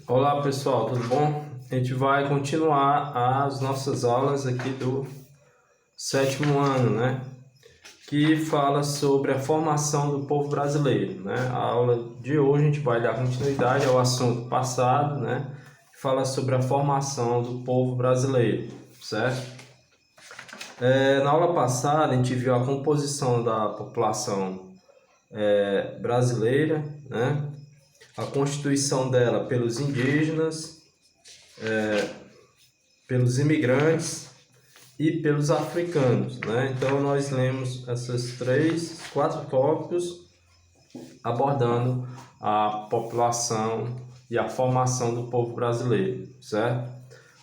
Olá pessoal, tudo bom? A gente vai continuar as nossas aulas aqui do sétimo ano, né? Que fala sobre a formação do povo brasileiro, né? A aula de hoje a gente vai dar continuidade ao assunto passado, né? Que fala sobre a formação do povo brasileiro, certo? Na aula passada a gente viu a composição da população brasileira, né? A constituição dela pelos indígenas, pelos imigrantes e pelos africanos, né? Então nós lemos esses quatro tópicos abordando a população e a formação do povo brasileiro, certo?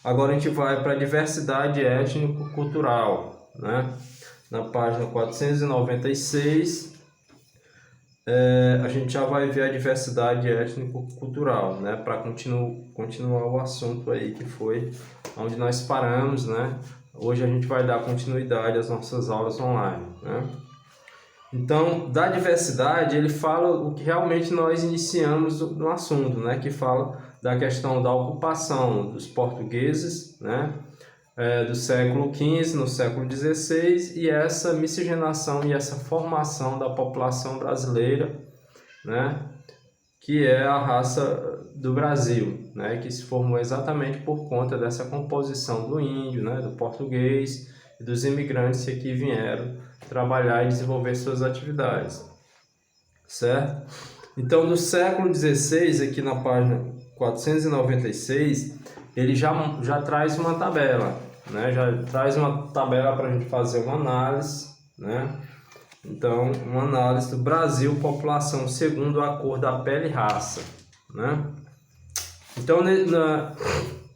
Agora a gente vai para a diversidade étnico-cultural, né? Na página 496, a gente já vai ver a diversidade étnico-cultural, né? Para continuar o assunto aí que foi onde nós paramos, né? Hoje a gente vai dar continuidade às nossas aulas online, né? Então, da diversidade, ele fala o que realmente nós iniciamos no assunto, né? Que fala da questão da ocupação dos portugueses, né? Do século XV no século XVI, e essa miscigenação e essa formação da população brasileira, né? Que é a raça do Brasil, né? Que se formou exatamente por conta dessa composição do índio, né? Do português e dos imigrantes que aqui vieram trabalhar e desenvolver suas atividades, certo? Então, do século XVI, aqui na página 496, ele já traz uma tabela, né? Já traz uma tabela para a gente fazer uma análise, né? Então, uma análise do Brasil, população segundo a cor da pele e raça, né? Então,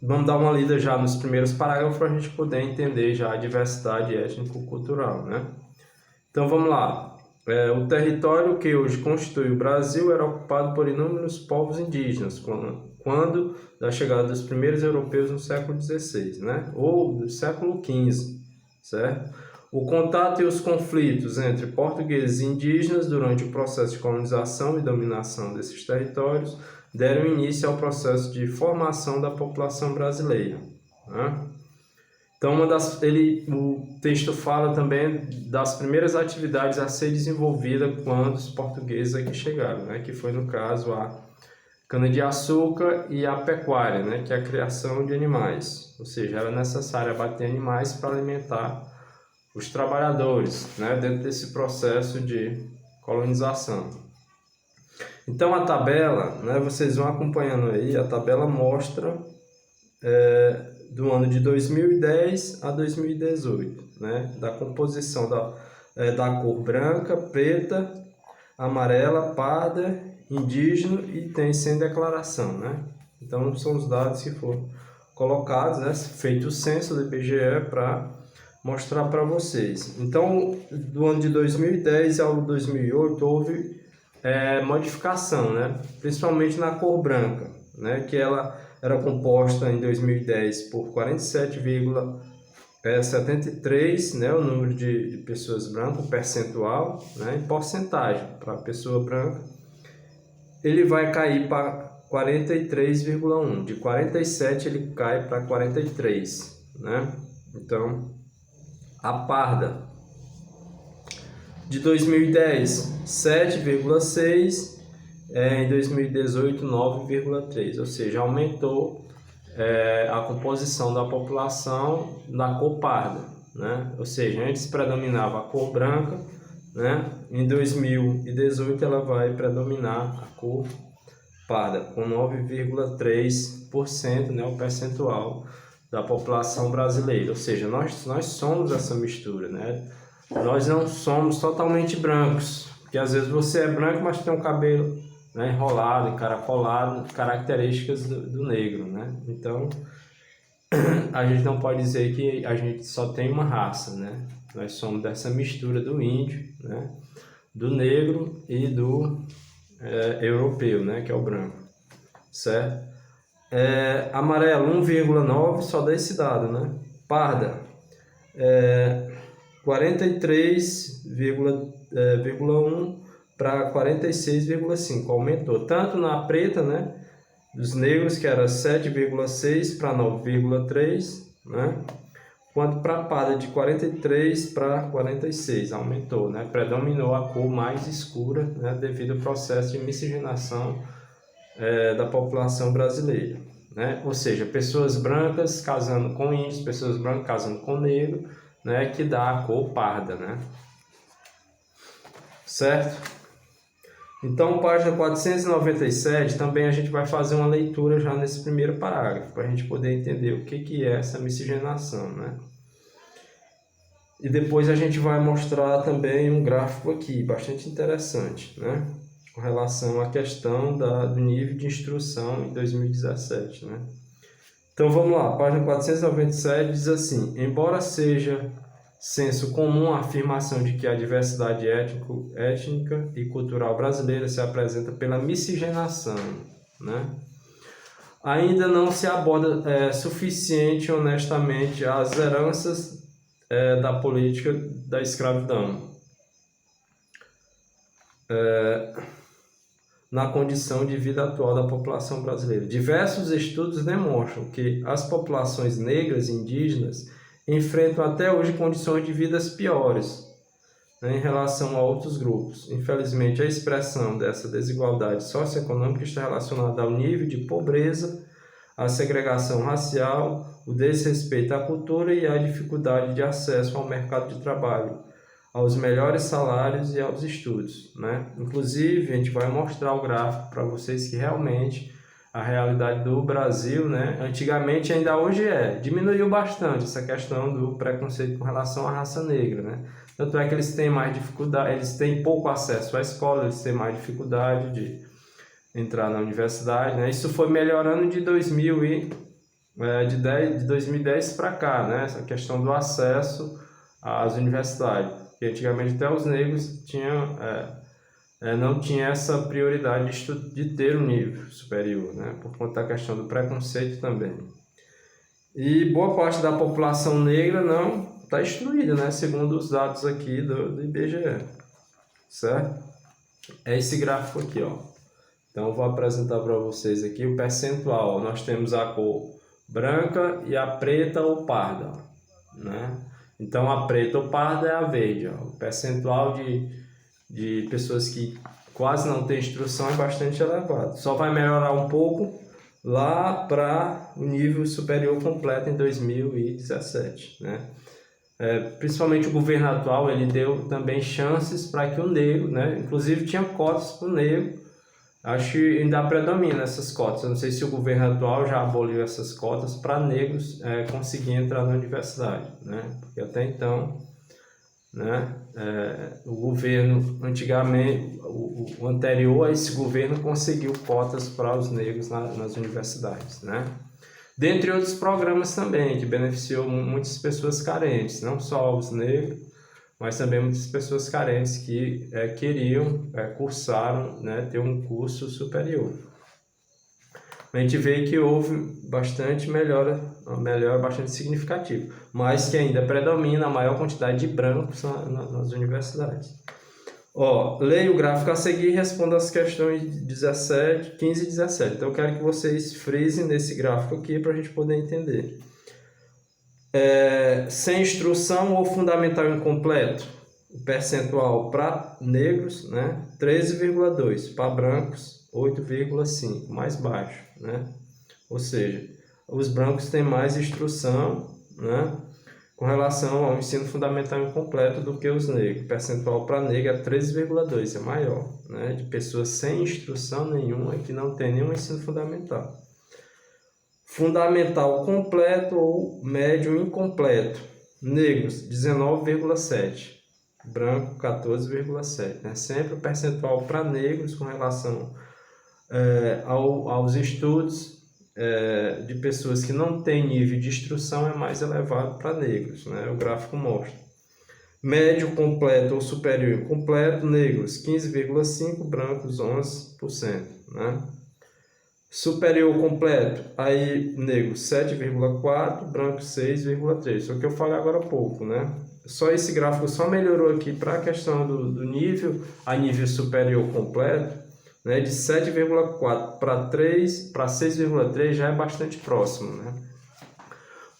vamos dar uma lida já nos primeiros parágrafos para a gente poder entender já a diversidade étnico-cultural, né? Então, vamos lá. O território que hoje constitui o Brasil era ocupado por inúmeros povos indígenas, quando da chegada dos primeiros europeus no século XVI, né? Ou do século XV, certo? O contato e os conflitos entre portugueses e indígenas durante o processo de colonização e dominação desses territórios deram início ao processo de formação da população brasileira, né? Então, o texto fala também das primeiras atividades a ser desenvolvida quando os portugueses aqui chegaram, né? Que foi, no caso, a cana-de-açúcar e a pecuária, né? Que é a criação de animais. Ou seja, era necessário abater animais para alimentar os trabalhadores, né? Dentro desse processo de colonização. Então, a tabela, né? Vocês vão acompanhando aí, a tabela mostra do ano de 2010 a 2018, né? Da composição da cor branca, preta, amarela, parda, indígena e tem sem declaração, né? Então, são os dados que foram colocados, né? Feito o censo do IBGE para mostrar para vocês. Então, do ano de 2010 ao 2008 houve modificação, né? Principalmente na cor branca, né? Que ela era composta em 2010 por 47,73, né, o número de pessoas brancas, o percentual, né, em porcentagem para a pessoa branca, ele vai cair para 43,1, de 47 ele cai para 43, né? Então, a parda de 2010, 7,6, em 2018, 9,3, ou seja, aumentou a composição da população na cor parda, né? Ou seja, antes predominava a cor branca, né? Em 2018 ela vai predominar a cor parda, com 9,3%, né? O percentual da população brasileira. Ou seja, nós somos essa mistura, né? Nós não somos totalmente brancos, porque às vezes você é branco, mas tem um cabelo, né, enrolado, encaracolado, características do negro, né? Então, a gente não pode dizer que a gente só tem uma raça, né? Nós somos dessa mistura do índio, né, do negro e do europeu, né, que é o branco, certo? Amarelo, 1,9, só desse dado, né? Parda, 43,1 para 46,5, aumentou tanto na preta, né, dos negros, que era 7,6 para 9,3, né? Quanto para a parda de 43 para 46, aumentou, né? Predominou a cor mais escura, né? Devido ao processo de miscigenação da população brasileira, né? Ou seja, pessoas brancas casando com índios, pessoas brancas casando com negro, né? Que dá a cor parda, né? Certo? Então, página 497, também a gente vai fazer uma leitura já nesse primeiro parágrafo, para a gente poder entender o que é essa miscigenação, né? E depois a gente vai mostrar também um gráfico aqui, bastante interessante, né? Com relação à questão do nível de instrução em 2017, né? Então, vamos lá, página 497 diz assim: embora seja senso comum a afirmação de que a diversidade étnica e cultural brasileira se apresenta pela miscigenação, né? Ainda não se aborda suficiente honestamente as heranças da política da escravidão na condição de vida atual da população brasileira. Diversos estudos demonstram que as populações negras e indígenas enfrentam até hoje condições de vidas piores, né, em relação a outros grupos. Infelizmente, a expressão dessa desigualdade socioeconômica está relacionada ao nível de pobreza, à segregação racial, o desrespeito à cultura e à dificuldade de acesso ao mercado de trabalho, aos melhores salários e aos estudos, né? Inclusive, a gente vai mostrar o gráfico para vocês que realmente a realidade do Brasil, né? Antigamente, ainda hoje diminuiu bastante essa questão do preconceito com relação à raça negra, né? Tanto é que eles têm mais dificuldade, eles têm pouco acesso à escola, eles têm mais dificuldade de entrar na universidade, né? Isso foi melhorando de 2010 para cá, né? Essa questão do acesso às universidades, porque antigamente até os negros tinham não tinha essa prioridade de ter um nível superior, né? Por conta da questão do preconceito também. E boa parte da população negra não está excluída, né? Segundo os dados aqui do IBGE, certo? É esse gráfico aqui, ó. Então eu vou apresentar para vocês aqui o percentual. Nós temos a cor branca e a preta ou parda, né? Então a preta ou parda é a verde, ó. O percentual de pessoas que quase não têm instrução é bastante elevado. Só vai melhorar um pouco lá para o nível superior completo em 2017, né? Principalmente o governo atual, ele deu também chances para que o negro, né? Inclusive tinha cotas para o negro. Acho que ainda predomina essas cotas. Eu não sei se o governo atual já aboliu essas cotas para negros conseguir entrar na universidade, né? Porque até então, né, o governo antigamente, o anterior a esse governo conseguiu cotas para os negros nas universidades, né? Dentre outros programas também que beneficiou muitas pessoas carentes, não só os negros, mas também muitas pessoas carentes que queriam cursar, né, ter um curso superior. A gente vê que houve bastante melhora bastante significativa, mas que ainda predomina a maior quantidade de brancos nas universidades. Leia o gráfico a seguir e responda as questões 15 e 17. Então eu quero que vocês frisem nesse gráfico aqui para a gente poder entender. Sem instrução ou fundamental incompleto, o percentual para negros, né, 13,2, para brancos 8,5, mais baixo, né? Ou seja, os brancos têm mais instrução, né, com relação ao ensino fundamental incompleto do que os negros. O percentual para negro é 13,2, é maior, né, de pessoas sem instrução nenhuma que não tem nenhum ensino fundamental. Fundamental completo ou médio incompleto, negros 19,7, branco 14,7, né? Sempre o percentual para negros com relação aos estudos de pessoas que não têm nível de instrução é mais elevado para negros, né? O gráfico mostra. Médio completo ou superior incompleto, negros 15,5, brancos 11%, né? Superior completo, aí negro 7,4, branco 6,3. Só que eu falei agora há pouco, né? Só esse gráfico só melhorou aqui para a questão do nível a nível superior completo, né, de 7,4 para 6,3 já é bastante próximo, né?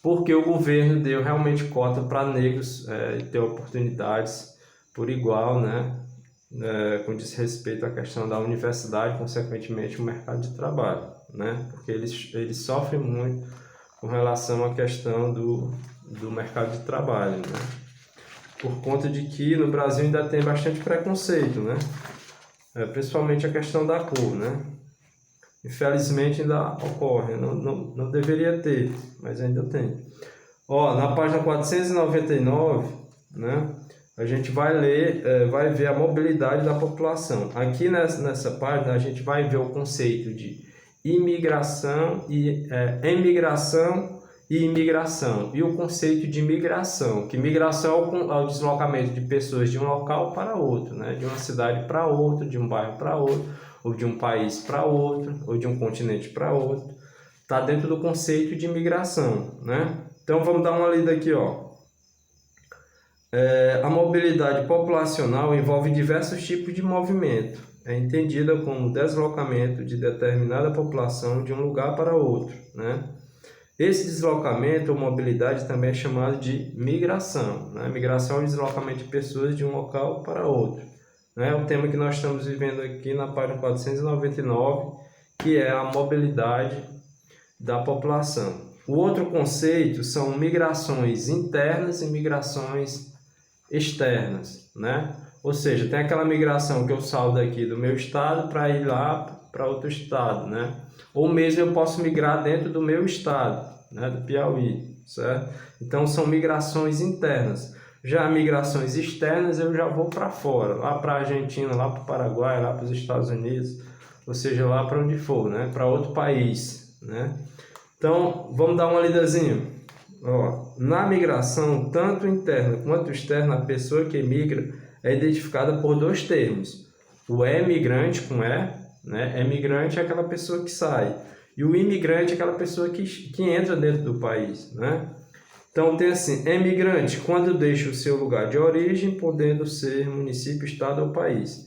Porque o governo deu realmente cota para negros ter oportunidades por igual, né? Com diz respeito à questão da universidade, consequentemente o mercado de trabalho, né? Porque eles sofrem muito com relação à questão do mercado de trabalho, né? Por conta de que no Brasil ainda tem bastante preconceito, né? Principalmente a questão da cor, né? Infelizmente ainda ocorre, não deveria ter, mas ainda tem. Ó, na página 499, né? A gente vai ler, vai ver a mobilidade da população. Aqui nessa página a gente vai ver o conceito de imigração e emigração e imigração, e o conceito de migração, que migração é o deslocamento de pessoas de um local para outro, né? De uma cidade para outra, de um bairro para outro, ou de um país para outro, ou de um continente para outro. Está dentro do conceito de migração, né? Então vamos dar uma lida aqui, ó. A mobilidade populacional envolve diversos tipos de movimento. É entendida como deslocamento de determinada população de um lugar para outro, né? Esse deslocamento ou mobilidade também é chamado de migração, né? Migração é o deslocamento de pessoas de um local para outro, né? O tema que nós estamos vivendo aqui na página 499, que é a mobilidade da população. O outro conceito são migrações internas e migrações externas, né? Ou seja, tem aquela migração que eu saio daqui do meu estado para ir lá para outro estado, né? Ou mesmo eu posso migrar dentro do meu estado, né? Do Piauí, certo? Então são migrações internas. Já migrações externas eu já vou para fora, lá para a Argentina, lá para o Paraguai, lá para os Estados Unidos, ou seja, lá para onde for, né? Para outro país, né? Então vamos dar uma lidazinha. Ó, na migração, tanto interna quanto externa, a pessoa que migra é identificada por dois termos. O emigrante, com E, né? Emigrante é aquela pessoa que sai. E o imigrante é aquela pessoa que entra dentro do país, né? Então tem assim, emigrante, quando deixa o seu lugar de origem, podendo ser município, estado ou país.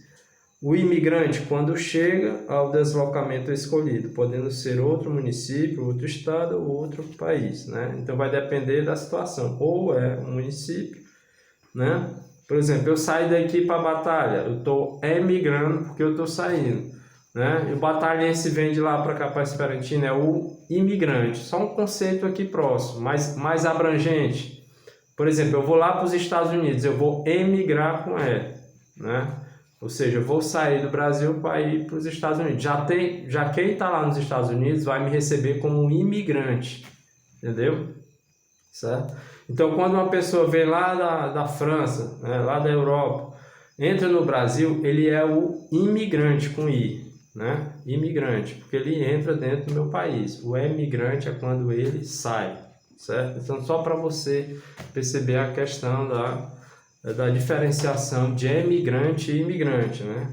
O imigrante, quando chega ao deslocamento escolhido, podendo ser outro município, outro estado ou outro país, né? Então vai depender da situação. Ou é um município, né? Por exemplo, eu saio daqui para a Batalha, eu estou emigrando porque eu estou saindo, né? E o batalhense vem de lá para cá, para Esperantino, é o imigrante. Só um conceito aqui próximo, mais abrangente. Por exemplo, eu vou lá para os Estados Unidos, eu vou emigrar com E, né? Ou seja, eu vou sair do Brasil para ir para os Estados Unidos. Já quem está lá nos Estados Unidos vai me receber como um imigrante, entendeu? Certo? Então, quando uma pessoa vem lá da França, né, lá da Europa, entra no Brasil, ele é o imigrante com I, né? Imigrante, porque ele entra dentro do meu país. O emigrante é quando ele sai, certo? Então, só para você perceber a questão da diferenciação de emigrante e imigrante, né?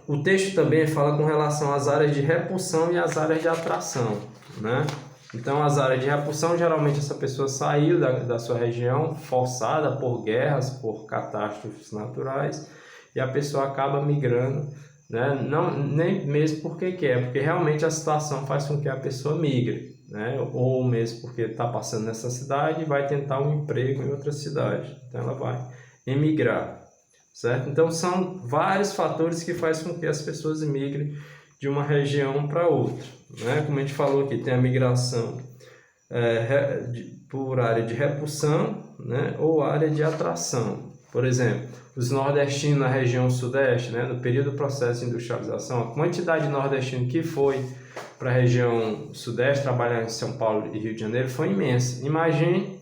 O texto também fala com relação às áreas de repulsão e às áreas de atração, né? Então, as áreas de repulsão, geralmente essa pessoa saiu da sua região forçada por guerras, por catástrofes naturais, e a pessoa acaba migrando, né? Não, nem mesmo porque quer, porque realmente a situação faz com que a pessoa migre, né? Ou mesmo porque está passando nessa cidade e vai tentar um emprego em outra cidade, então ela vai emigrar, certo? Então são vários fatores que fazem com que as pessoas migrem de uma região para outra, né? Como a gente falou aqui, tem a migração por área de repulsão, né? Ou área de atração. Por exemplo, os nordestinos na região sudeste, né? No período do processo de industrialização, a quantidade de nordestino que foi para a região sudeste, trabalhar em São Paulo e Rio de Janeiro, foi imensa. Imagine,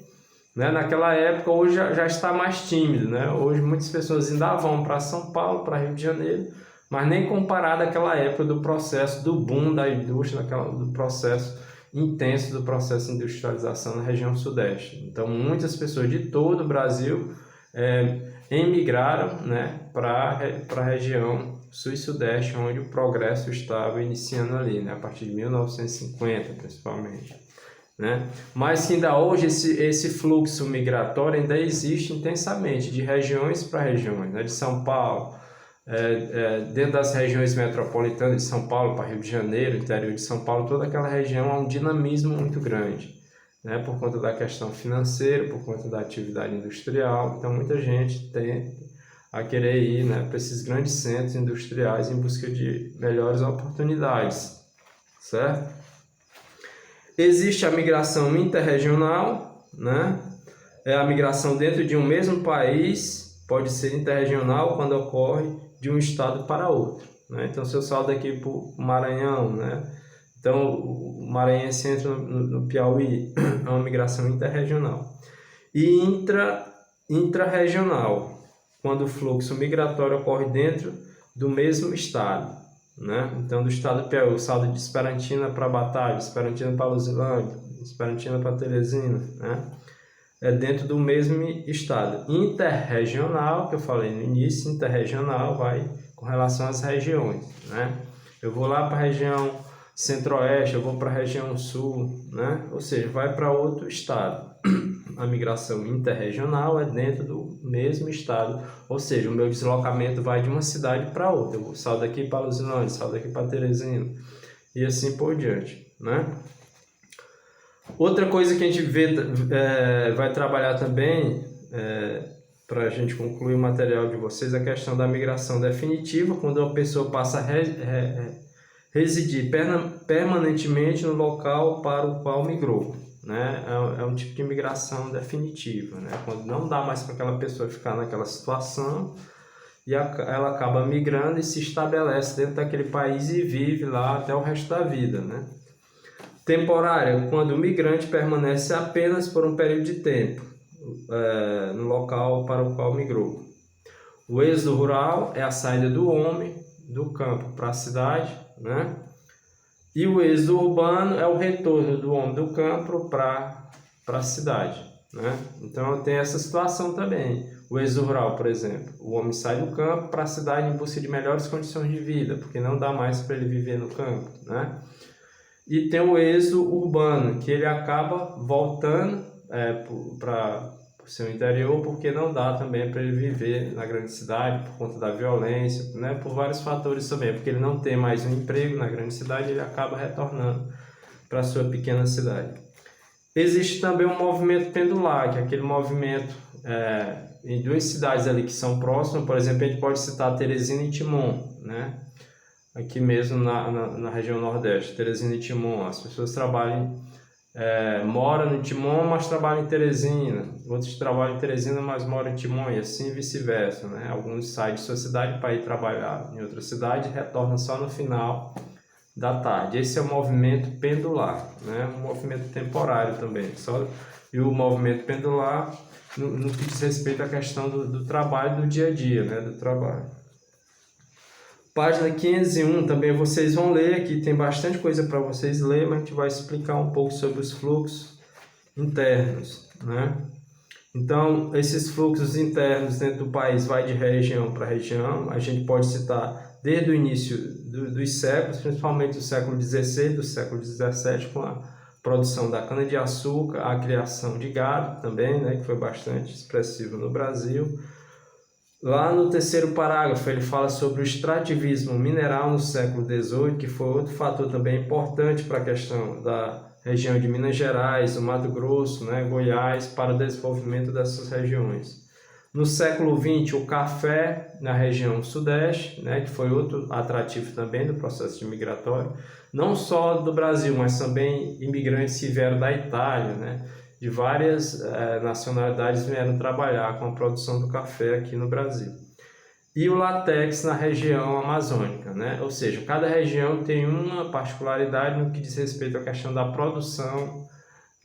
né, naquela época, hoje já está mais tímido, né? Hoje muitas pessoas ainda vão para São Paulo, para Rio de Janeiro, mas nem comparado àquela época do processo, do boom da indústria, do processo intenso do processo de industrialização na região sudeste. Então, muitas pessoas de todo o Brasil emigraram, né, para a região sul e sudeste, onde o progresso estava iniciando ali, né, a partir de 1950, principalmente. né? Mas que ainda hoje esse fluxo migratório ainda existe intensamente, de regiões para regiões, né? De São Paulo, dentro das regiões metropolitanas de São Paulo para Rio de Janeiro, interior de São Paulo, toda aquela região há um dinamismo muito grande, né? Por conta da questão financeira, por conta da atividade industrial. Então muita gente tem a querer ir, né, para esses grandes centros industriais em busca de melhores oportunidades, certo? Existe a migração interregional, né? É a migração dentro de um mesmo país, pode ser interregional quando ocorre de um estado para outro, né? Então, se eu saio daqui para o Maranhão, né? Então, o maranhense entra no Piauí, é uma migração interregional. E intrarregional, quando o fluxo migratório ocorre dentro do mesmo estado, né? Então, do estado do Piauí, eu saio de Esperantina para Batalha, Esperantina para Luzilândia, Esperantina para Teresina, né? É dentro do mesmo estado. Interregional, que eu falei no início, interregional vai com relação às regiões, né? Eu vou lá para a região centro-oeste, eu vou para a região sul, né? Ou seja, vai para outro estado. A migração interregional é dentro do mesmo estado, ou seja, o meu deslocamento vai de uma cidade para outra. Eu saio daqui para Luzilândia, saio daqui para Teresina e assim por diante, né? Outra coisa que a gente vai trabalhar também, para a gente concluir o material de vocês, é a questão da migração definitiva, quando a pessoa passa a residir permanentemente no local para o qual migrou, né? É um tipo de migração definitiva, né? Quando não dá mais para aquela pessoa ficar naquela situação e ela acaba migrando e se estabelece dentro daquele país e vive lá até o resto da vida, né? Temporária, quando o migrante permanece apenas por um período de tempo no local para o qual migrou. O êxodo rural é a saída do homem do campo para a cidade, né? E o êxodo urbano é o retorno do homem do campo para a cidade, né? Então tem essa situação também. O êxodo rural, por exemplo, o homem sai do campo para a cidade em busca de melhores condições de vida, porque não dá mais para ele viver no campo, né? E tem o êxodo urbano, que ele acaba voltando para o seu interior, porque não dá também para ele viver na grande cidade, por conta da violência, né? Por vários fatores também, porque ele não tem mais um emprego na grande cidade, ele acaba retornando para a sua pequena cidade. Existe também um movimento pendular, que é aquele movimento em duas cidades ali que são próximas, por exemplo, a gente pode citar Teresina e Timon, né? Aqui mesmo na região nordeste, Teresina e Timon, as pessoas moram em Timon, mas trabalham em Teresina, outros trabalham em Teresina, mas moram em Timon, e assim vice-versa, né? Alguns saem de sua cidade para ir trabalhar em outra cidade e retornam só no final da tarde. Esse é o movimento pendular, né? Um movimento temporário também, e o movimento pendular no que diz respeito à questão do trabalho, do dia a dia, né? Do trabalho. Página 501 também vocês vão ler, aqui tem bastante coisa para vocês lerem, mas a gente vai explicar um pouco sobre os fluxos internos, né? Então, esses fluxos internos dentro do país vai de região para região, a gente pode citar desde o início dos séculos, principalmente do século XVI, do século XVII, com a produção da cana-de-açúcar, a criação de gado também, né, que foi bastante expressivo no Brasil. Lá no terceiro parágrafo, ele fala sobre o extrativismo mineral no século XVIII, que foi outro fator também importante para a questão da região de Minas Gerais, o Mato Grosso, né, Goiás, para o desenvolvimento dessas regiões. No século XX, o café na região sudeste, né, que foi outro atrativo também do processo de migratório, não só do Brasil, mas também imigrantes que vieram da Itália, né, de várias nacionalidades vieram trabalhar com a produção do café aqui no Brasil. E o látex na região amazônica, né? Ou seja, cada região tem uma particularidade no que diz respeito à questão da produção,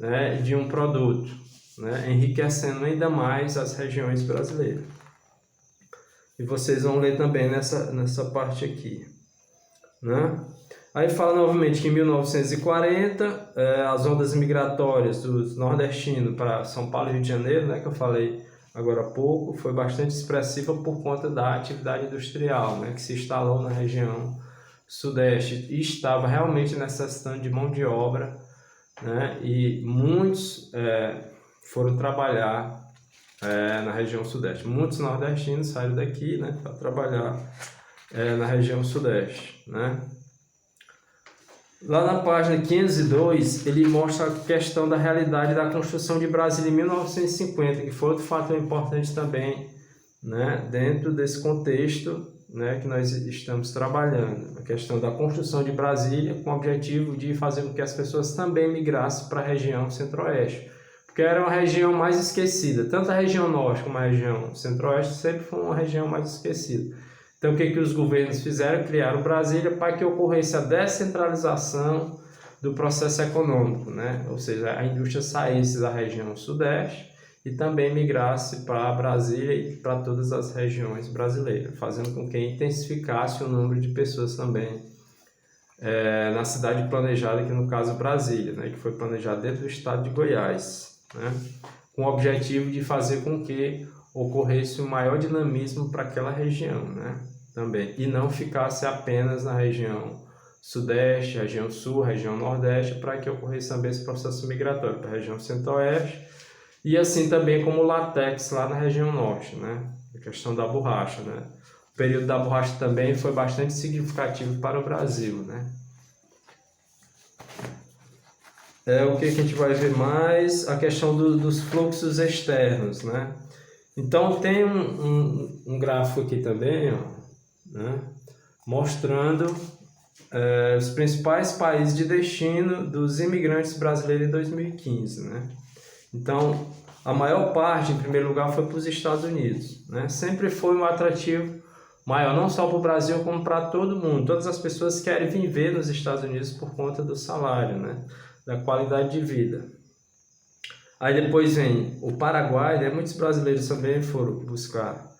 né, de um produto, né, enriquecendo ainda mais as regiões brasileiras. E vocês vão ler também nessa parte aqui, né? Aí fala novamente que em 1940, as ondas migratórias dos nordestinos para São Paulo e Rio de Janeiro, né, que eu falei agora há pouco, foi bastante expressiva por conta da atividade industrial, né, que se instalou na região sudeste e estava realmente necessitando de mão de obra, né? E muitos foram trabalhar na região sudeste. Muitos nordestinos saíram daqui, né, para trabalhar na região sudeste, né? Lá na página 502, ele mostra a questão da realidade da construção de Brasília em 1950, que foi outro fator importante também, né, dentro desse contexto, né, que nós estamos trabalhando. A questão da construção de Brasília com o objetivo de fazer com que as pessoas também migrassem para a região centro-oeste, porque era uma região mais esquecida. Tanto a região norte como a região centro-oeste sempre foi uma região mais esquecida. Então, o que os governos fizeram? Criaram Brasília para que ocorresse a descentralização do processo econômico, né? Ou seja, a indústria saísse da região sudeste e também migrasse para Brasília e para todas as regiões brasileiras, fazendo com que intensificasse o número de pessoas também na cidade planejada, que no caso Brasília, né? Que foi planejada dentro do estado de Goiás, né? Com o objetivo de fazer com que ocorresse um maior dinamismo para aquela região, né? Também, e não ficasse apenas na região sudeste, região sul, região nordeste, para que ocorresse também esse processo migratório para a região centro-oeste, e assim também como o látex lá na região norte, né? A questão da borracha, né? O período da borracha também foi bastante significativo para o Brasil, né? O que a gente vai ver mais? A questão dos fluxos externos, né? Então tem um gráfico aqui também, ó, né, mostrando os principais países de destino dos imigrantes brasileiros em 2015, né? Então, a maior parte, em primeiro lugar, foi para os Estados Unidos, né? Sempre foi um atrativo maior, não só para o Brasil, como para todo mundo. Todas as pessoas querem viver nos Estados Unidos por conta do salário, né? Da qualidade de vida. Aí depois vem o Paraguai, né? Muitos brasileiros também foram buscar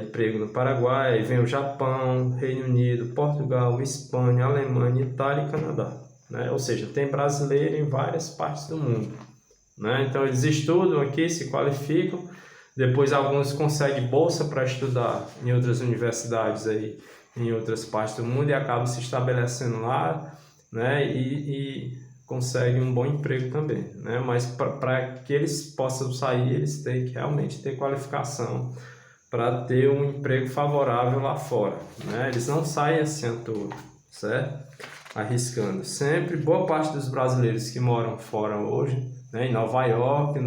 emprego no Paraguai. Aí vem o Japão, Reino Unido, Portugal, Espanha, Alemanha, Itália e Canadá, né? Ou seja, tem brasileiro em várias partes do mundo, né? Então eles estudam aqui, se qualificam, depois alguns conseguem bolsa para estudar em outras universidades aí, em outras partes do mundo, e acabam se estabelecendo lá, né? E conseguem um bom emprego também, né? Mas para que eles possam sair, eles têm que realmente ter qualificação para ter um emprego favorável lá fora, né? Eles não saem assim à toa, certo? Arriscando. Sempre, boa parte dos brasileiros que moram fora hoje, né, em Nova York,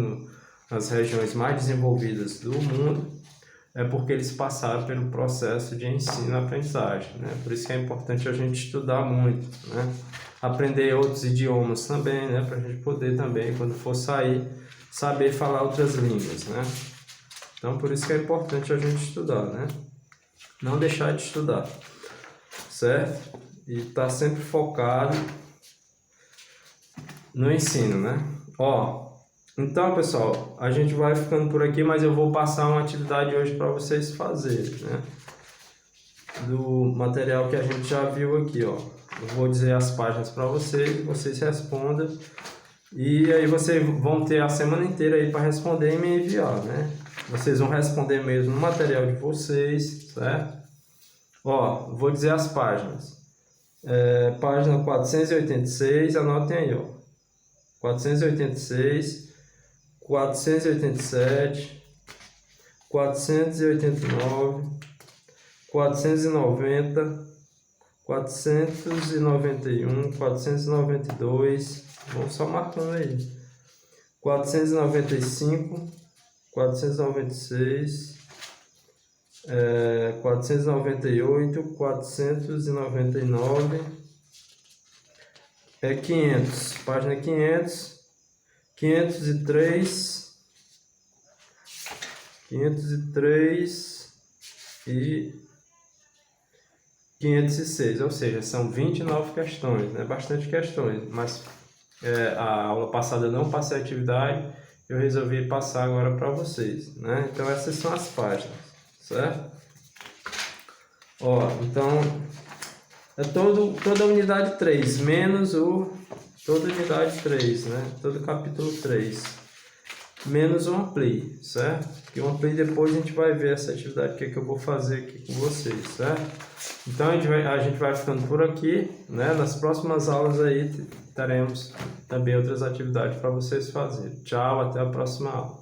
nas regiões mais desenvolvidas do mundo, é porque eles passaram pelo processo de ensino e aprendizagem, né? Por isso que é importante a gente estudar muito, né? Aprender outros idiomas também, né? Para a gente poder também, quando for sair, saber falar outras línguas, né? Então, por isso que é importante a gente estudar, né? Não deixar de estudar, certo? E estar sempre focado no ensino, né? Então, pessoal, a gente vai ficando por aqui, mas eu vou passar uma atividade hoje para vocês fazerem, né? Do material que a gente já viu aqui, ó. Eu vou dizer as páginas para vocês respondam. E aí vocês vão ter a semana inteira aí para responder e me enviar, né? Vocês vão responder mesmo no material de vocês, certo? Vou dizer as páginas. Página 486, anotem aí, ó. 486, 487, 489, 490, 491, 492, vamos só marcando aí. 495, 496, 498, 499, 500, página 500, 503, 503 e 506, ou seja, são 29 questões, né? Bastante questões, mas a aula passada eu não passei a atividade, eu resolvi passar agora para vocês, né? Então essas são as páginas, certo? Então é toda a unidade 3, menos toda a unidade 3, né? Todo o capítulo 3. menos um ampli, certo? E o ampli depois a gente vai ver essa atividade que eu vou fazer aqui com vocês, certo? Então a gente vai ficando por aqui, né? Nas próximas aulas aí teremos também outras atividades para vocês fazerem. Tchau, até a próxima aula.